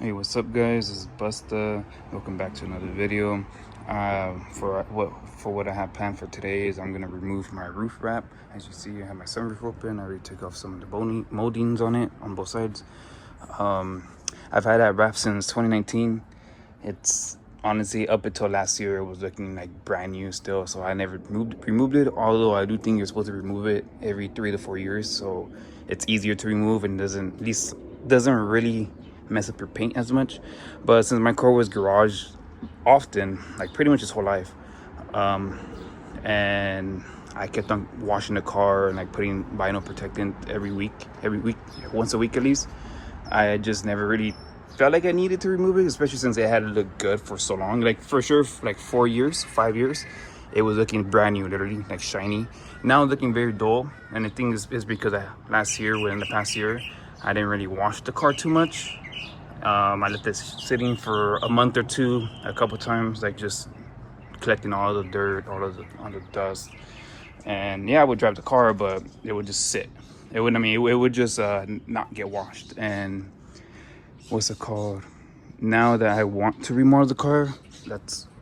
Hey, what's up, guys? This is Busta. Welcome back to another video. For what I have planned for today is I'm gonna remove my roof wrap. As you see, I have my sunroof open. I already took off some of the moldings on it on both sides. I've had that wrap since 2019. It's honestly up until last year it was looking like brand new still, so I never removed it. Although I do think you're supposed to remove it every 3 to 4 years, so it's easier to remove and doesn't really mess up your paint as much. But since my car was garage often, like pretty much his whole life, and I kept on washing the car and like putting vinyl protectant every week, once a week at least, I just never really felt like I needed to remove it, especially since it had looked good for so long. Like for sure, like 4 years, 5 years, it was looking brand new, literally like shiny. Now it's looking very dull, and the thing is because in the past year, I didn't really wash the car too much. I left this sitting for a month or two, a couple times, like just collecting all the dirt, all the dust. And yeah, I would drive the car, but it would just sit. It would just not get washed. And what's it called? Now that I want to remodel the car,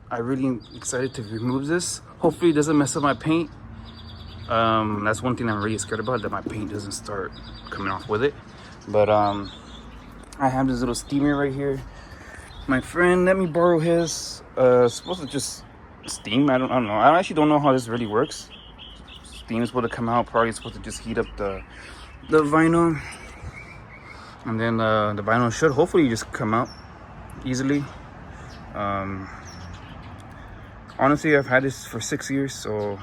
I'm really excited to remove this. Hopefully it doesn't mess up my paint. That's one thing I'm really scared about, that my paint doesn't start coming off with it. But I have this little steamer right here. My friend let me borrow his. Supposed to just steam. I don't know. I actually don't know how this really works. Steam is supposed to come out. Probably supposed to just heat up the vinyl, and then the vinyl should hopefully just come out easily. Honestly, I've had this for 6 years, so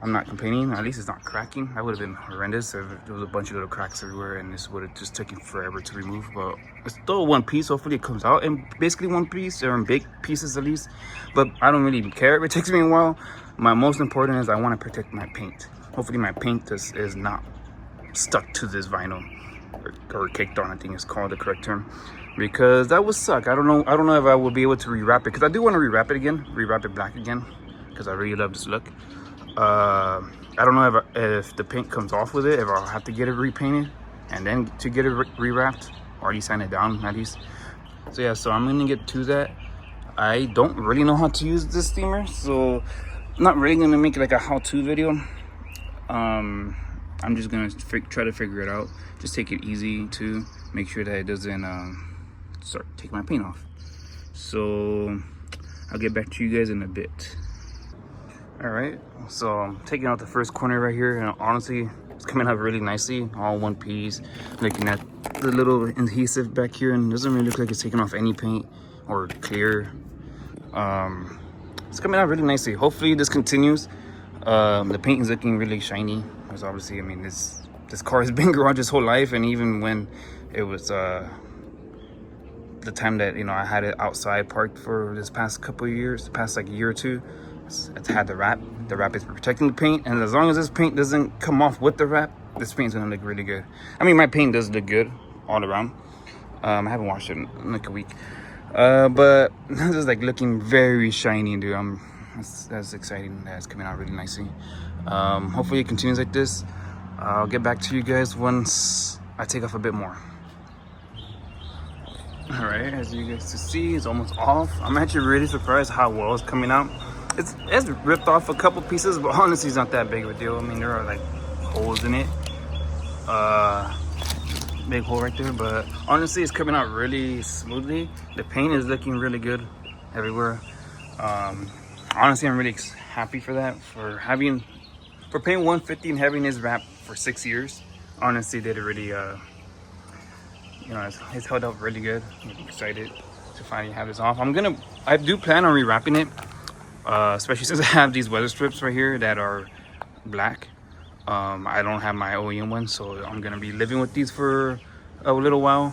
I'm not complaining. At least it's not cracking. That would have been horrendous if there was a bunch of little cracks everywhere, and this would have just taken forever to remove. But it's still one piece. Hopefully it comes out in basically one piece, or in big pieces at least. But I don't really care if it takes me a while. My most important is I want to protect my paint. Hopefully my paint is not stuck to this vinyl, or caked on, I think it's called the correct term, because that would suck. I don't know if I would be able to rewrap it, because I do want to rewrap it black again, because I really love this look. I don't know if the paint comes off with it, if I'll have to get it repainted and then to get it rewrapped, or at least sand it down at least. So yeah, so I'm gonna get to that. I don't really know how to use this steamer, so I'm not really gonna make it like a how-to video. I'm just gonna try to figure it out. Just take it easy to make sure that it doesn't start taking my paint off. So I'll get back to you guys in a bit. All right, so I'm taking out the first corner right here, and honestly, it's coming out really nicely, all one piece. Looking at the little adhesive back here, and it doesn't really look like it's taking off any paint or clear. It's coming out really nicely. Hopefully this continues. The paint is looking really shiny, because obviously, I mean, this car has been garage his whole life, and even when it was the time that, you know, I had it outside parked for this past couple of years, the past like year or two, it's had the wrap. The wrap is protecting the paint, and as long as this paint doesn't come off with the wrap, this paint's gonna look really good. I mean, my paint does look good all around. I haven't washed it in like a week, but this is like looking very shiny, dude. That's exciting. That's coming out really nicely. Hopefully it continues like this. I'll get back to you guys once I take off a bit more. All right, as you guys can see, it's almost off. I'm actually really surprised how well it's coming out. It's ripped off a couple pieces, but honestly, it's not that big of a deal. I mean, there are like holes in it. Big hole right there, but honestly, it's coming out really smoothly. The paint is looking really good everywhere. Honestly, I'm really happy for that. For paying $150 and having this wrap for 6 years. Honestly, did it really, you know, it's held up really good. I'm excited to finally have this off. I do plan on rewrapping it. Especially since I have these weather strips right here that are black. I don't have my OEM ones, so I'm gonna be living with these for a little while,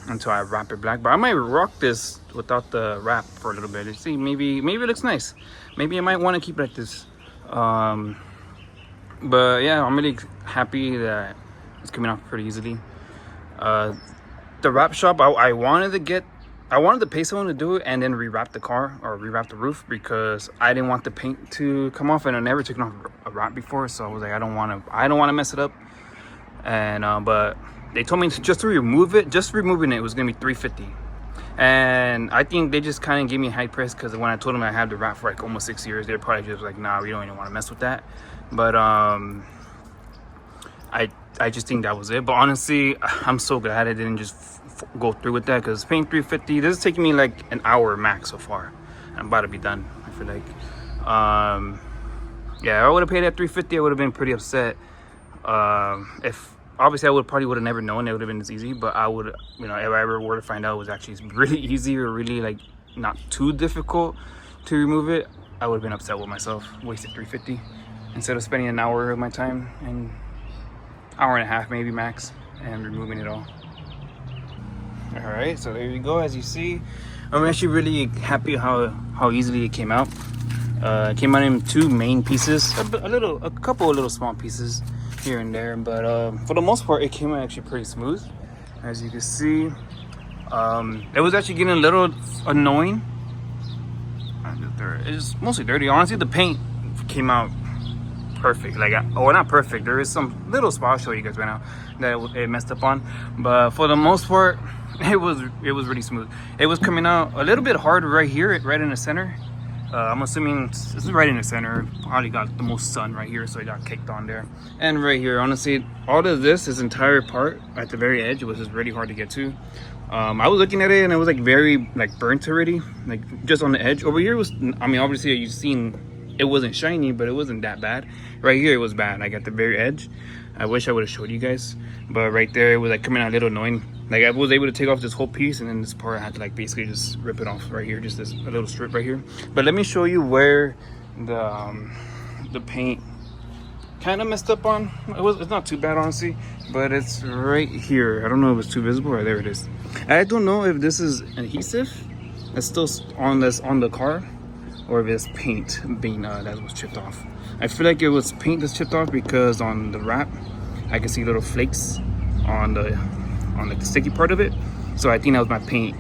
until I wrap it black. But I might rock this without the wrap for a little bit. See, maybe it looks nice. Maybe I might want to keep it like this. But yeah, I'm really happy that it's coming off pretty easily. The wrap shop, I wanted to pay someone to do it and then rewrap the car, or rewrap the roof, because I didn't want the paint to come off, and I never taken off a wrap before, so I was like, I don't want to mess it up. And but they told me just to remove it, just removing it was gonna be $350. And I think they just kind of gave me a high price because when I told them I had the wrap for like almost 6 years, they're probably just like, nah, we don't even want to mess with that. But I just think that was it. But honestly, I'm so glad I didn't just go through with that, because paying $350, this is taking me like an hour max so far. I'm about to be done, I feel like. Yeah, I would have paid that $350, I would have been pretty upset. If obviously I probably would have never known it would have been this easy, but I would, you know, if I ever were to find out it was actually really easy or really like not too difficult to remove it, I would have been upset with myself. Wasted $350 instead of spending an hour of my time and hour and a half maybe max and removing it all. All right, so there you go. As you see, I'm actually really happy how easily it came out. It came out in 2 main pieces, a couple of little small pieces here and there, but for the most part it came out actually pretty smooth. As you can see, it was actually getting a little annoying. It's mostly dirty. Honestly, the paint came out perfect. Like, well, not perfect, there is some little spot I'll show you guys right now that it messed up on, but for the most part it was really smooth. It was coming out a little bit hard right here, right in the center. I'm assuming this is right in the center. Probably got the most sun right here, so it got caked on there. And right here, honestly, all of this entire part at the very edge was just really hard to get to. I was looking at it and it was like very like burnt already, like just on the edge. Over here was, I mean, obviously you've seen it wasn't shiny, but it wasn't that bad. Right here it was bad, like at the very edge. I wish I would have showed you guys, but right there it was like coming out a little annoying. Like I was able to take off this whole piece, and then this part I had to like basically just rip it off right here, just this a little strip right here. But let me show you where the paint kind of messed up on. It's not too bad honestly, but it's right here. I don't know if it's too visible, or there it is. I don't know if this is adhesive that's still on the car, or if it's paint being that was chipped off. I feel like it was paint that's chipped off, because on the wrap I can see little flakes on the sticky part of it. So I think that was my paint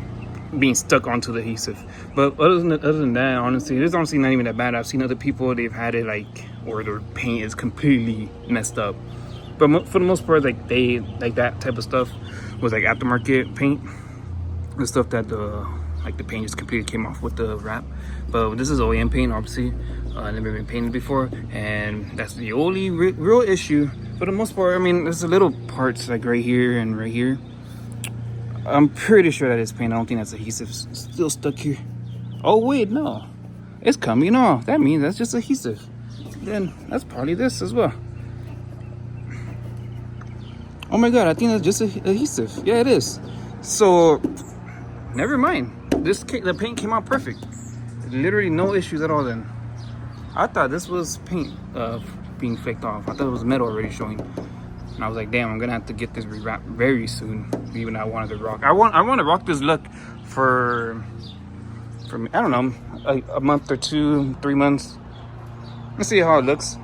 being stuck onto the adhesive. But other than that, honestly, it's honestly not even that bad. I've seen other people, they've had it like, or their paint is completely messed up. But for the most part, like that type of stuff was like aftermarket paint, the stuff that the paint just completely came off with the wrap. But this is OEM paint, obviously. Never been painted before, and that's the only real issue. For the most part, I mean, there's a little parts like right here and right here. I'm pretty sure that is paint. I don't think that's adhesive. Still stuck here. Oh wait, no, it's coming off. That means that's just adhesive. Then that's probably this as well. Oh my god, I think that's just adhesive. Yeah, it is. So never mind. The paint came out perfect. Literally no issues at all. Then I thought this was paint being flaked off. I thought it was metal already showing, and I was like, damn, I'm gonna have to get this rewrapped very soon. Even I wanted to rock. I want to rock this look for I don't know, a month or 2-3 months. Let's see how it looks.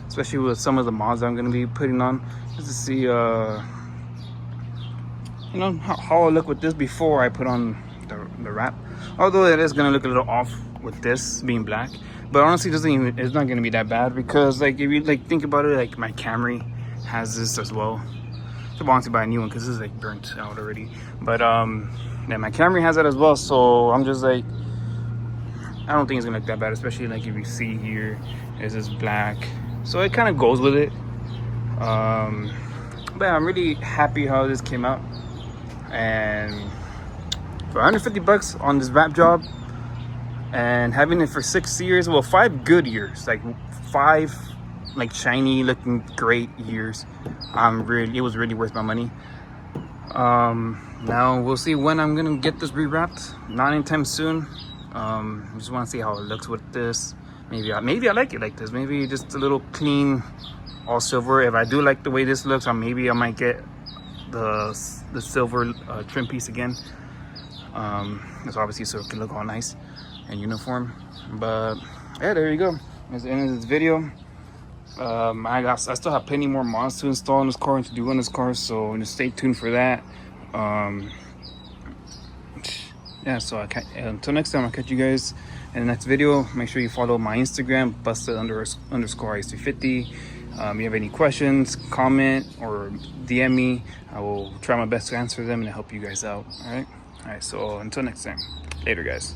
Especially with some of the mods I'm gonna be putting on, just to see you know how I look with this before I put on the wrap. Although it is gonna look a little off with this being black, but honestly it's not gonna be that bad, because like if you like think about it, like my Camry has this as well. So I want to buy a new one because this is like burnt out already. But yeah, my Camry has that as well. So I'm just like, I don't think it's gonna look that bad, especially like if you see here, this is black, so it kind of goes with it. But yeah, I'm really happy how this came out, and for $150 on this wrap job, and having it for 6 years, well, 5 good years, like 5 like shiny looking great years. It was really worth my money. Now we'll see when I'm gonna get this rewrapped. Not anytime soon. Just want to see how it looks with this. Maybe I like it like this. Maybe just a little clean, all silver. If I do like the way this looks, maybe I might get the silver trim piece again. It's obviously so it can look all nice and uniform. But yeah, there you go. That's the end of this video. I still have plenty more mods to install in this car and to do on this car, so just stay tuned for that. Yeah, so until next time, I'll catch you guys in the next video. Make sure you follow my Instagram, busted_IS350. You have any questions, comment or DM me. I will try my best to answer them and help you guys out. All right, so until next time, later guys.